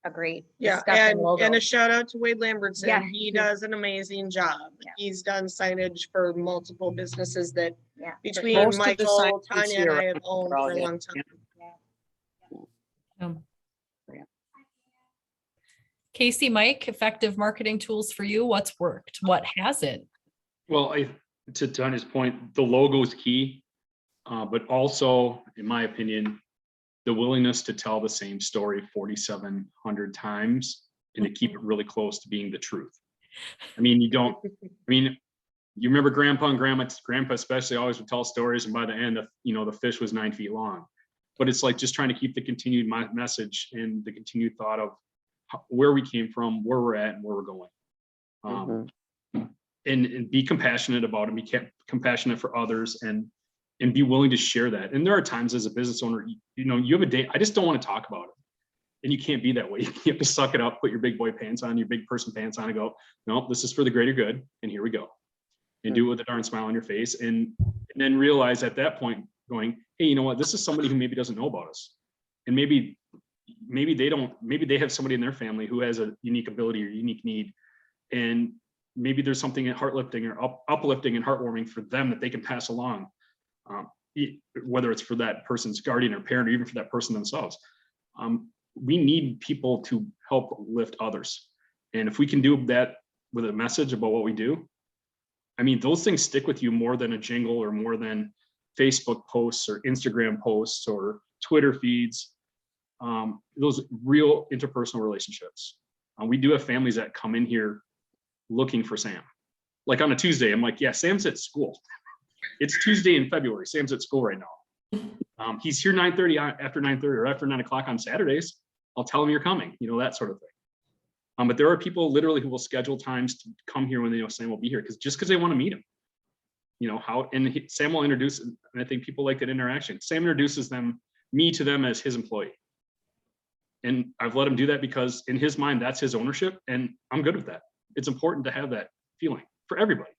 a great Yeah, discussion logo. and a shout out to Wade Lambertson. Yeah. He does an amazing job. Yeah. He's done signage for multiple businesses that Yeah. between Most of the Michael, signage Tanya, and I here have owned are all for a good. long time. Casey, Mike, effective marketing tools for you. What's worked? What hasn't? Well, to Tanya's point, the logo is key, but also, in my opinion, the willingness to tell the same story 4,700 times and to keep it really close to being the truth. I mean, you remember Grandpa and Grandpa especially always would tell stories, and by the end, the fish was 9 feet long. But it's like just trying to keep the continued message and the continued thought of where we came from, where we're at, and where we're going. And be compassionate about it, be compassionate for others, and be willing to share that. And there are times as a business owner, you have a day, I just don't want to talk about it. And you can't be that way. You have to suck it up, put your big boy pants on, your big person pants on, and go, no, this is for the greater good, and here we go. And do it with a darn smile on your face. And then realize at that point, going, hey, you know what, this is somebody who maybe doesn't know about us. And maybe they have somebody in their family who has a unique ability or unique need. And maybe there's something heartlifting or uplifting and heartwarming for them that they can pass along. Whether it's for that person's guardian or parent, or even for that person themselves. We need people to help lift others. And if we can do that with a message about what we do, I mean, those things stick with you more than a jingle or more than Facebook posts or Instagram posts or Twitter feeds. Those real interpersonal relationships. We do have families that come in here looking for Sam. Like on a Tuesday, I'm like, yeah, Sam's at school. It's Tuesday in February. Sam's at school right now. He's here 9:30 after 9:30 or after 9 o'clock on Saturdays. I'll tell him you're coming, you know, that sort of thing. But there are people literally who will schedule times to come here when they know Sam will be here because they want to meet him. You know how, and Sam will introduce, and I think people like that interaction. Sam introduces me to them as his employee. And I've let him do that because in his mind, that's his ownership, and I'm good with that. It's important to have that feeling for everybody.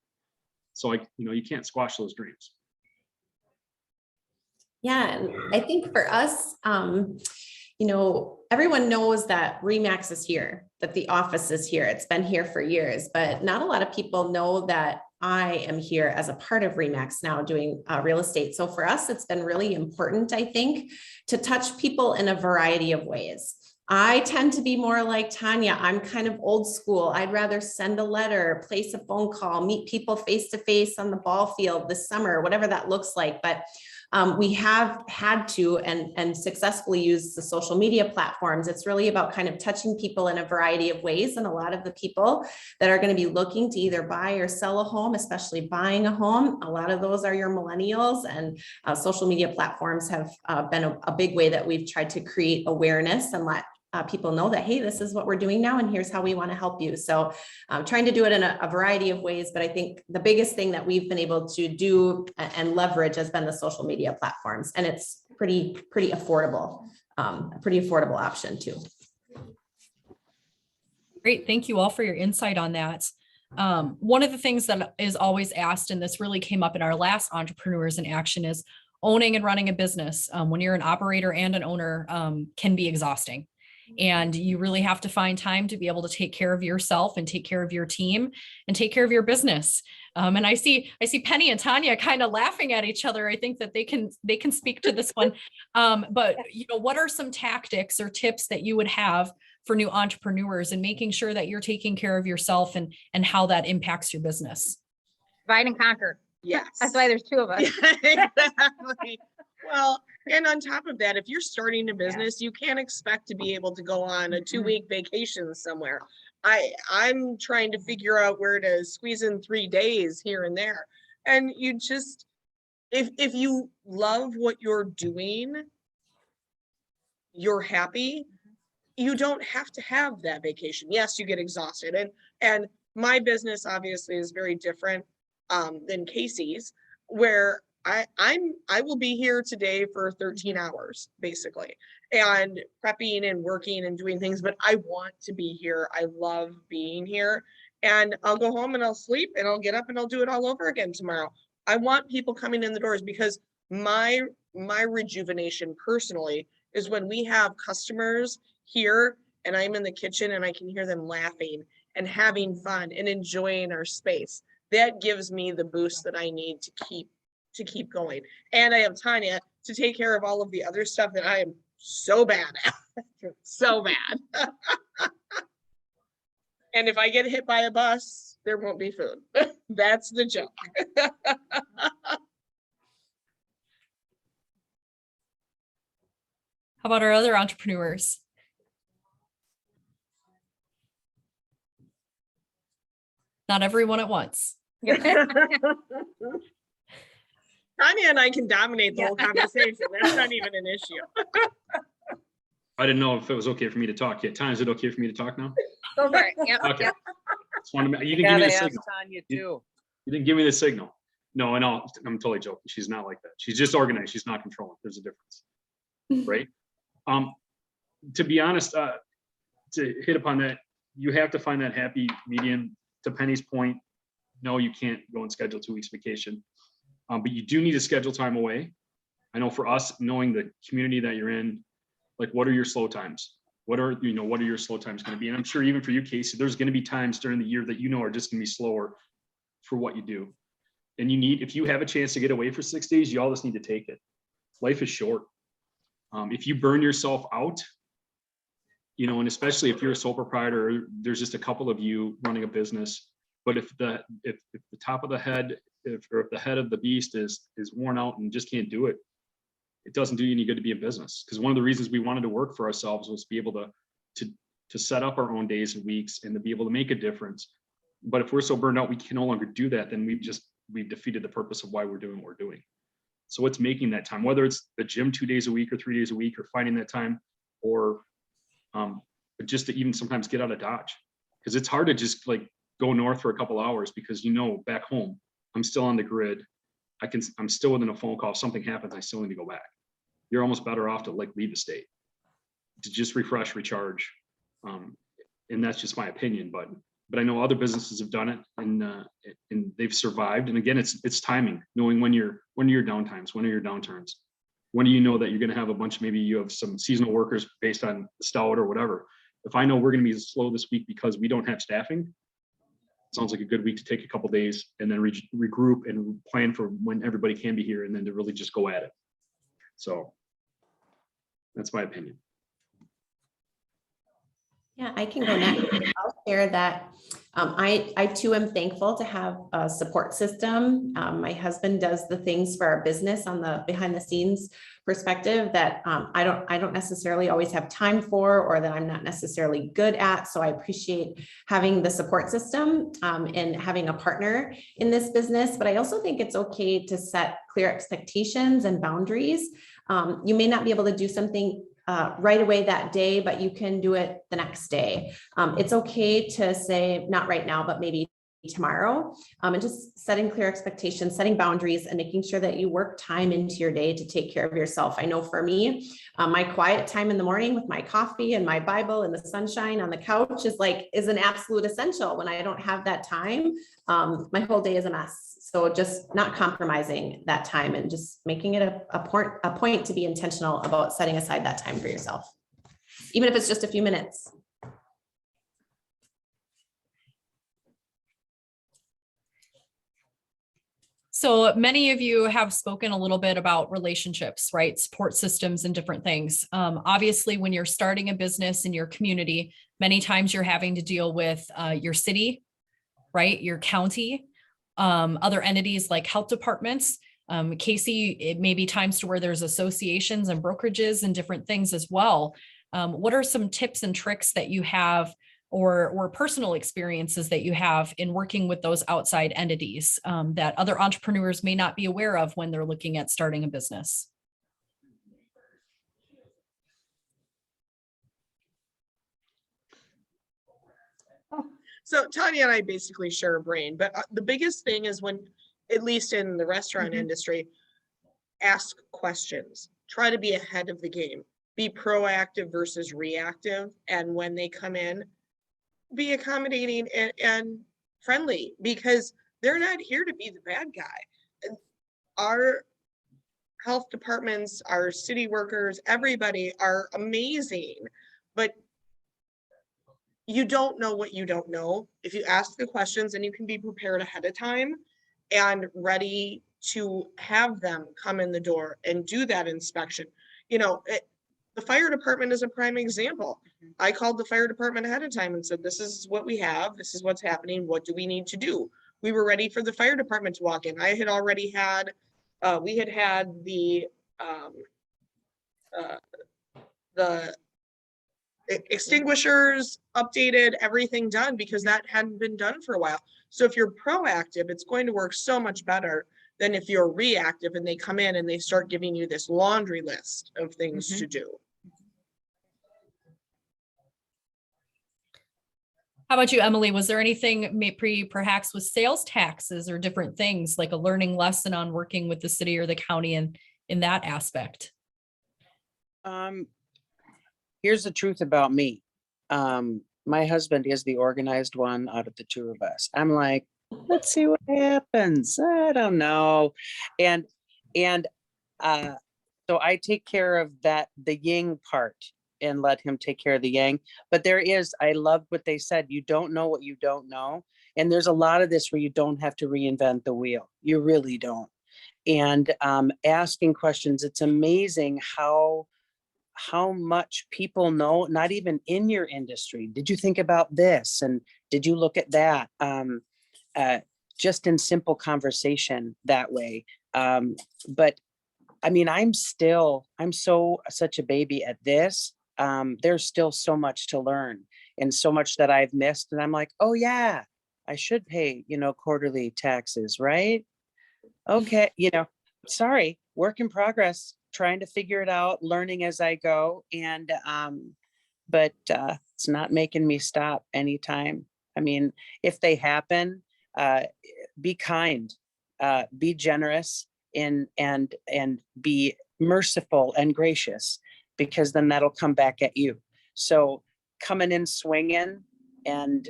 So you can't squash those dreams. Yeah, and I think for us, everyone knows that RE/MAX is here, that the office is here. It's been here for years, but not a lot of people know that I am here as a part of RE/MAX now doing real estate. So for us, it's been really important, I think, to touch people in a variety of ways. I tend to be more like Tanya. I'm kind of old school. I'd rather send a letter, place a phone call, meet people face to face on the ball field this summer, whatever that looks like. But we have had to and successfully use the social media platforms. It's really about kind of touching people in a variety of ways. And a lot of the people that are going to be looking to either buy or sell a home, especially buying a home, a lot of those are your millennials, and social media platforms have been a big way that we've tried to create awareness and let people know that, hey, this is what we're doing now, and here's how we want to help you. So trying to do it in a variety of ways, but I think the biggest thing that we've been able to do and leverage has been the social media platforms, and it's pretty affordable, a pretty affordable option too. Great, thank you all for your insight on that. One of the things that is always asked, and this really came up in our last Entrepreneurs in Action, is owning and running a business. When you're an operator and an owner, can be exhausting. And you really have to find time to be able to take care of yourself and take care of your team and take care of your business. And I see Penny and Tanya kind of laughing at each other. I think that they can speak to this one. But what are some tactics or tips that you would have for new entrepreneurs and making sure that you're taking care of yourself and how that impacts your business? Divide and conquer. Yes. That's why there's two of us. Exactly. Well, and on top of that, if you're starting a business, you can't expect to be able to go on a 2-week vacation somewhere. I'm trying to figure out where to squeeze in 3 days here and there. And you just, if you love what you're doing, you're happy, you don't have to have that vacation. Yes, you get exhausted. And my business obviously is very different than Casey's, where I will be here today for 13 hours basically, and prepping and working and doing things, but I want to be here. I love being here, and I'll go home and I'll sleep and I'll get up and I'll do it all over again tomorrow. I want people coming in the doors, because my rejuvenation personally is when we have customers here and I'm in the kitchen and I can hear them laughing and having fun and enjoying our space. That gives me the boost that I need to keep going. And I have Tanya to take care of all of the other stuff that I am so bad at. So bad. And if I get hit by a bus, there won't be food. That's the joke. How about our other entrepreneurs? Not everyone at once. Tanya and I can dominate the whole conversation. That's not even an issue. I didn't know if it was okay for me to talk yet. Tanya, is it okay for me to talk now? Go for it. Yep. Okay. Yep. Just wanted to, you didn't give me the Gotta ask signal. Tanya too. You didn't give me the signal. No, I know. I'm totally joking. She's not like that. She's just organized. She's not controlling. There's a difference, right? To be honest, to hit upon that, you have to find that happy medium. To Penny's point, no, you can't go and schedule 2 weeks vacation, but you do need to schedule time away. I know for us, knowing the community that you're in, like, what are your slow times? What are your slow times going to be? And I'm sure even for you, Casey, there's going to be times during the year that are just going to be slower for what you do. And if you have a chance to get away for 6 days, you all just need to take it. Life is short. If you burn yourself out, and especially if you're a sole proprietor, there's just a couple of you running a business. But if the top of the head, if the head of the beast is worn out and just can't do it, it doesn't do you any good to be in business. Because one of the reasons we wanted to work for ourselves was to be able to set up our own days and weeks and to be able to make a difference. But if we're so burned out we can no longer do that, then we've defeated the purpose of why we're doing what we're doing. So it's making that time, whether it's the gym 2 days a week or 3 days a week, or finding that time, or just to even sometimes get out of Dodge, because it's hard to just like go north for a couple hours, because back home I'm still on the grid. I'm still within a phone call. If something happens, I still need to go back. You're almost better off to like leave the state to just refresh, recharge, and that's just my opinion. But I know other businesses have done it, and they've survived. And again, it's timing, knowing when are your downtimes, when are your downturns, when do you know that you're going to have a bunch, maybe you have some seasonal workers based on stout or whatever. If I know we're going to be slow this week because we don't have staffing, it sounds like a good week to take a couple days and then regroup and plan for when everybody can be here, and then to really just go at it. So that's my opinion. Yeah, I can go next. I'll share that I too am thankful to have a support system. My husband does the things for our business on the behind the scenes perspective that I don't necessarily always have time for, or that I'm not necessarily good at. So I appreciate having the support system and having a partner in this business. But I also think it's okay to set clear expectations and boundaries. You may not be able to do something right away that day, but you can do it the next day. It's okay to say, not right now, but maybe tomorrow, and just setting clear expectations, setting boundaries, and making sure that you work time into your day to take care of yourself. I know for me, my quiet time in the morning with my coffee and my Bible and the sunshine on the couch is an absolute essential. When I don't have that time, my whole day is a mess. So just not compromising that time and just making it a point to be intentional about setting aside that time for yourself, even if it's just a few minutes. So many of you have spoken a little bit about relationships, right? Support systems and different things. Obviously, when you're starting a business in your community, many times you're having to deal with your city, right? Your county, other entities like health departments. Casey, it may be times to where there's associations and brokerages and different things as well. What are some tips and tricks that you have, or personal experiences that you have in working with those outside entities that other entrepreneurs may not be aware of when they're looking at starting a business? So Tanya and I basically share a brain, but the biggest thing is when, at least in the restaurant industry, ask questions, try to be ahead of the game, be proactive versus reactive. And when they come in, be accommodating and friendly, because they're not here to be the bad guy. Our health departments, our city workers, everybody are amazing, but you don't know what you don't know. If you ask the questions, and you can be prepared ahead of time and ready to have them come in the door and do that inspection. The fire department is a prime example. I called the fire department ahead of time and said, this is what we have. This is what's happening. What do we need to do? We were ready for the fire department to walk in. I had already had, we had the extinguishers updated, everything done, because that hadn't been done for a while. So if you're proactive, it's going to work so much better than if you're reactive and they come in and they start giving you this laundry list of things to do. How about you, Emily? Was there anything perhaps with sales taxes or different things, like a learning lesson on working with the city or the county in that aspect? Here's the truth about me. My husband is the organized one out of the two of us. I'm like, let's see what happens. I don't know. And So I take care of that, the yin part, and let him take care of the yang. But I love what they said. You don't know what you don't know. And there's a lot of this where you don't have to reinvent the wheel. You really don't. And asking questions, it's amazing how much people know, not even in your industry. Did you think about this? And did you look at that? Just in simple conversation that way. But I mean, I'm such a baby at this. There's still so much to learn and so much that I've missed. And I'm like, oh yeah, I should pay, quarterly taxes, right? Okay, sorry, work in progress, trying to figure it out, learning as I go. And but it's not making me stop anytime. I mean, if they happen, be kind, be generous, and be merciful and gracious, because then that'll come back at you. So coming in swinging and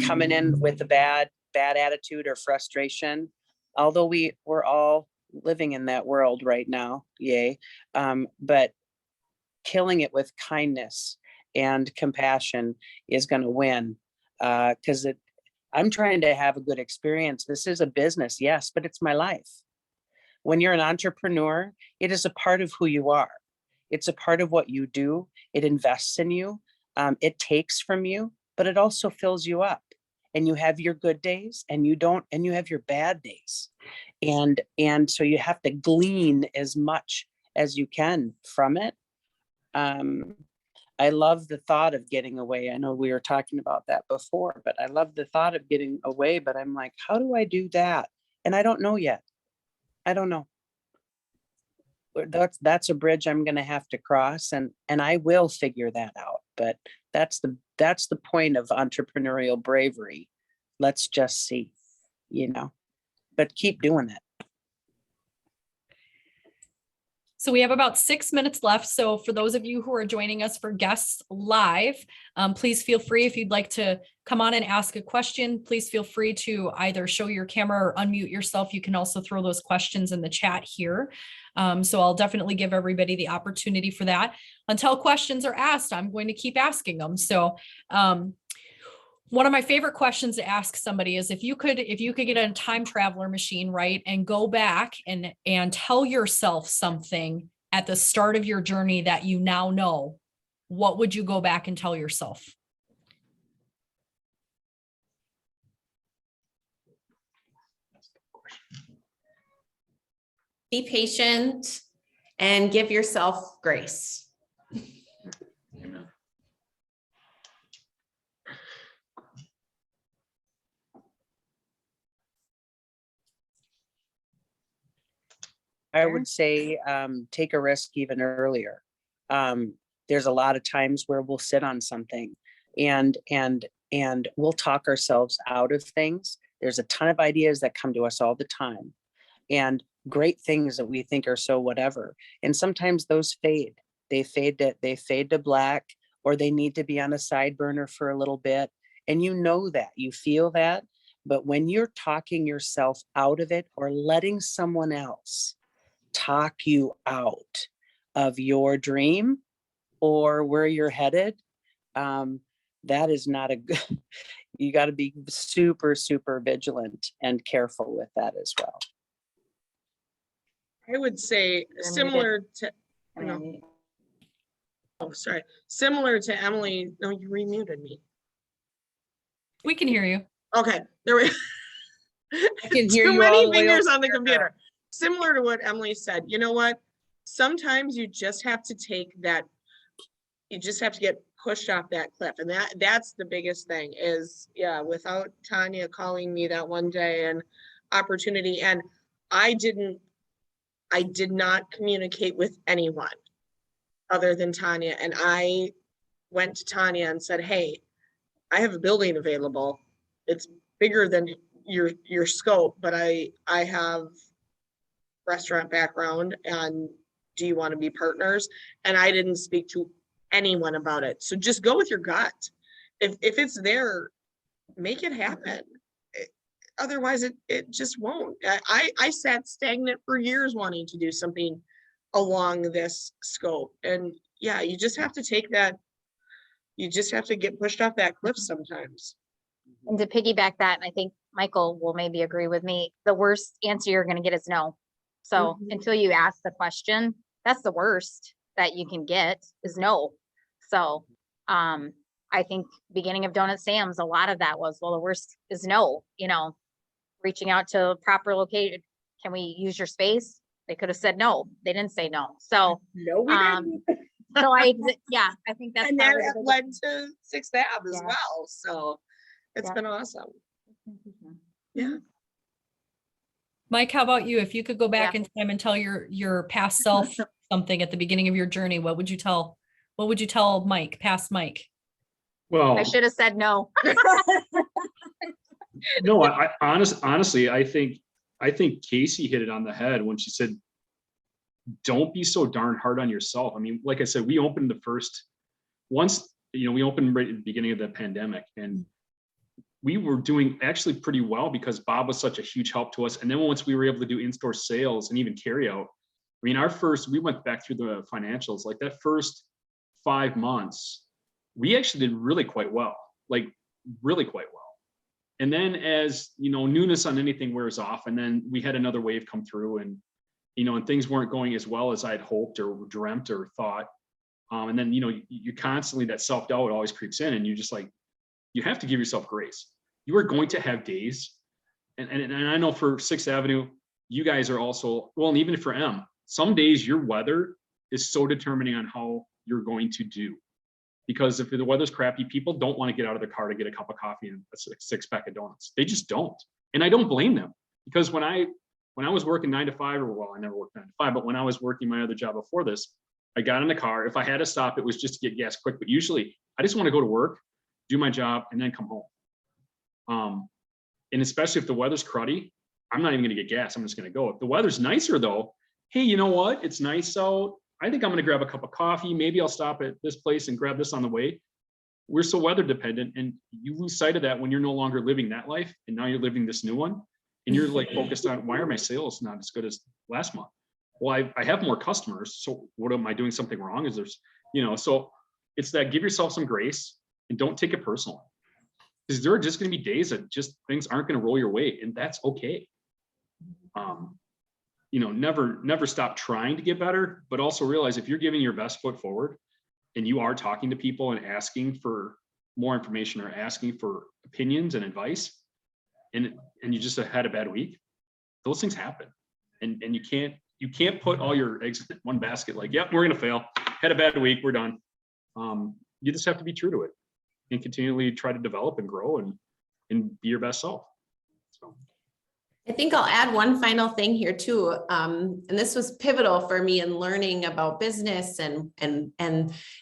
coming in with a bad attitude or frustration, although we're all living in that world right now, yay, but killing it with kindness and compassion is going to win, because I'm trying to have a good experience. This is a business, yes, but it's my life. When you're an entrepreneur, it is a part of who you are. It's a part of what you do. It invests in you. It takes from you, but it also fills you up. And you have your good days, and you have your bad days. And so you have to glean as much as you can from it. I love the thought of getting away. I know we were talking about that before, but I love the thought of getting away, but I'm like, how do I do that? And I don't know yet. I don't know. That's a bridge I'm going to have to cross, and I will figure that out. But that's the point of entrepreneurial bravery. Let's just see, but keep doing it. So we have about 6 minutes left. So for those of you who are joining us for guests live, please feel free, if you'd like to come on and ask a question, please feel free to either show your camera or unmute yourself. You can also throw those questions in the chat here. So I'll definitely give everybody the opportunity for that. Until questions are asked, I'm going to keep asking them. So one of my favorite questions to ask somebody is, if you could get a time traveler machine, right, and go back and tell yourself something at the start of your journey that you now know, what would you go back and tell yourself? Be patient and give yourself grace. Amen. I would say take a risk even earlier. There's a lot of times where we'll sit on something and we'll talk ourselves out of things. There's a ton of ideas that come to us all the time, and great things that we think are so whatever. And sometimes those fade. They fade to black, or they need to be on a side burner for a little bit. And that, you feel that. But when you're talking yourself out of it, or letting someone else talk you out of your dream or where you're headed, that is not a good, you got to be super, super vigilant and careful with that as well. I would say similar to, similar to Emily. No, you remuted me. We can hear you. Okay, there we I can hear too you many all the way fingers over on the there. computer. Similar to what Emily said, you know what? Sometimes you just have to take that, you just have to get pushed off that cliff. And that's the biggest thing is, yeah, without Tanya calling me that one day and opportunity, and I did not communicate with anyone other than Tanya. And I went to Tanya and said, hey, I have a building available. It's bigger than your scope, but I have restaurant background, and do you want to be partners? And I didn't speak to anyone about it. So just go with your gut. If it's there, make it happen. otherwise it just won't. I sat stagnant for years wanting to do something along this scope. And yeah, you just have to take that, you just have to get pushed off that cliff sometimes. And to piggyback that, and I think Michael will maybe agree with me, the worst answer you're gonna get is no. So Mhm. until you ask the question, that's the worst that you can get is no. So, I think beginning of Donut Sam's, a lot of that was, well, the worst is no, reaching out to proper located. Can we use your space? They could have said no. They didn't say no. So, No, we Um, didn't. so yeah, I think that's. And that probably the led to 6th Ave as Yeah. well. So it's Yeah. been awesome. biggest- Yeah. Mike, how about you? If you could go back Yeah. in time and tell your past self something at the beginning of your journey, what would you tell? What would you tell Mike, past Mike? Well, I should have said no. no, honestly, I think Casey hit it on the head when she said, don't be so darn hard on yourself. I mean, like I said, we opened we opened right at the beginning of the pandemic, and we were doing actually pretty well because Bob was such a huge help to us. And then once we were able to do in-store sales and even carry out, I mean, we went back through the financials, like that first 5 months, we actually did really quite well, like really quite well. And then as, newness on anything wears off, and then we had another wave come through, and, and things weren't going as well as I'd hoped or dreamt or thought. And then, you constantly, that self-doubt always creeps in, and you just like, you have to give yourself grace. You are going to have days. And I know for 6th Avenue, you guys are also, well, and even for M, some days your weather is so determining on how you're going to do. Because if the weather's crappy, people don't want to get out of their car to get a cup of coffee and a 6-pack of donuts. They just don't. And I don't blame them, because when I was working 9 to 5, or well, I never worked 9 to 5, but when I was working my other job before this, I got in the car. If I had to stop, it was just to get gas quick. But usually I just want to go to work, do my job, and then come home. And especially if the weather's cruddy, I'm not even going to get gas. I'm just going to go. If the weather's nicer though, hey, you know what? It's nice out. I think I'm going to grab a cup of coffee. Maybe I'll stop at this place and grab this on the way. We're so weather dependent, and you lose sight of that when you're no longer living that life, and now you're living this new one, and you're like focused on, why are my sales not as good as last month? Well, I have more customers, so what am I doing something wrong? Is there's, so it's that, give yourself some grace and don't take it personally, because there are just going to be days that just things aren't going to roll your way, and that's okay. Never stop trying to get better, but also realize if you're giving your best foot forward and you are talking to people and asking for more information or asking for opinions and advice, and you just had a bad week, those things happen. And you can't put all your eggs in one basket, like, yep, we're going to fail. Had a bad week, we're done. You just have to be true to it and continually try to develop and grow and be your best self. So. I think I'll add one final thing here too. And this was pivotal for me in learning about business, and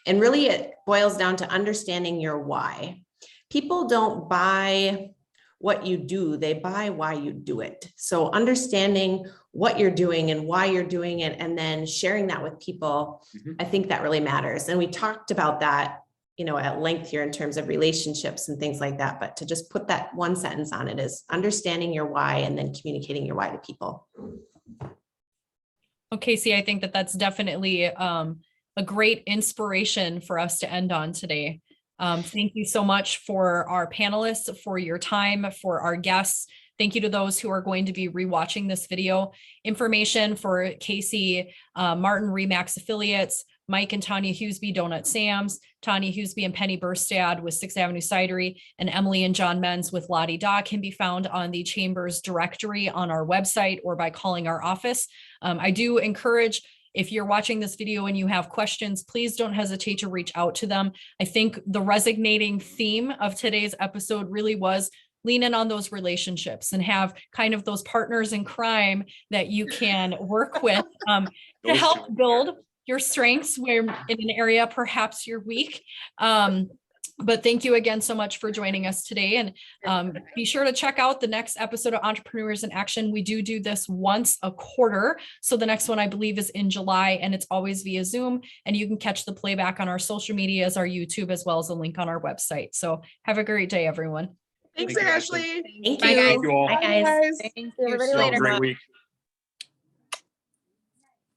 really it boils down to understanding your why. People don't buy what you do, they buy why you do it. So understanding what you're doing and why you're doing it, and then sharing that with people, I think that really matters. And we talked about that, at length here in terms of relationships and things like that, but to just put that one sentence on it is understanding your why and then communicating your why to people. Okay, Casey, I think that's definitely a great inspiration for us to end on today. Thank you so much for our panelists, for your time, for our guests. Thank you to those who are going to be rewatching this video. Information for Casey Martin Remax affiliates, Mike and Tanya Hughesby, Donut Sam's, Tanya Hughesby and Penny Burstad with 6th Avenue Cidery, and Emily and John Menz with Lottie Da can be found on the Chamber's directory on our website or by calling our office. I do encourage, if you're watching this video and you have questions, please don't hesitate to reach out to them. I think the resonating theme of today's episode really was lean in on those relationships and have kind of those partners in crime that you can work with to help build your strengths where in an area perhaps you're weak. But thank you again so much for joining us today. And be sure to check out the next episode of Entrepreneurs in Action. We do this once a quarter. So the next one I believe is in July, and it's always via Zoom. And you can catch the playback on our social medias, our YouTube, as well as a link on our website. So have a great day, everyone. Thanks, Thank you, Ashley. Thank Bye, you. guys. Thank you all. Bye, guys. Thanks. See You everybody too. Have a later. great week.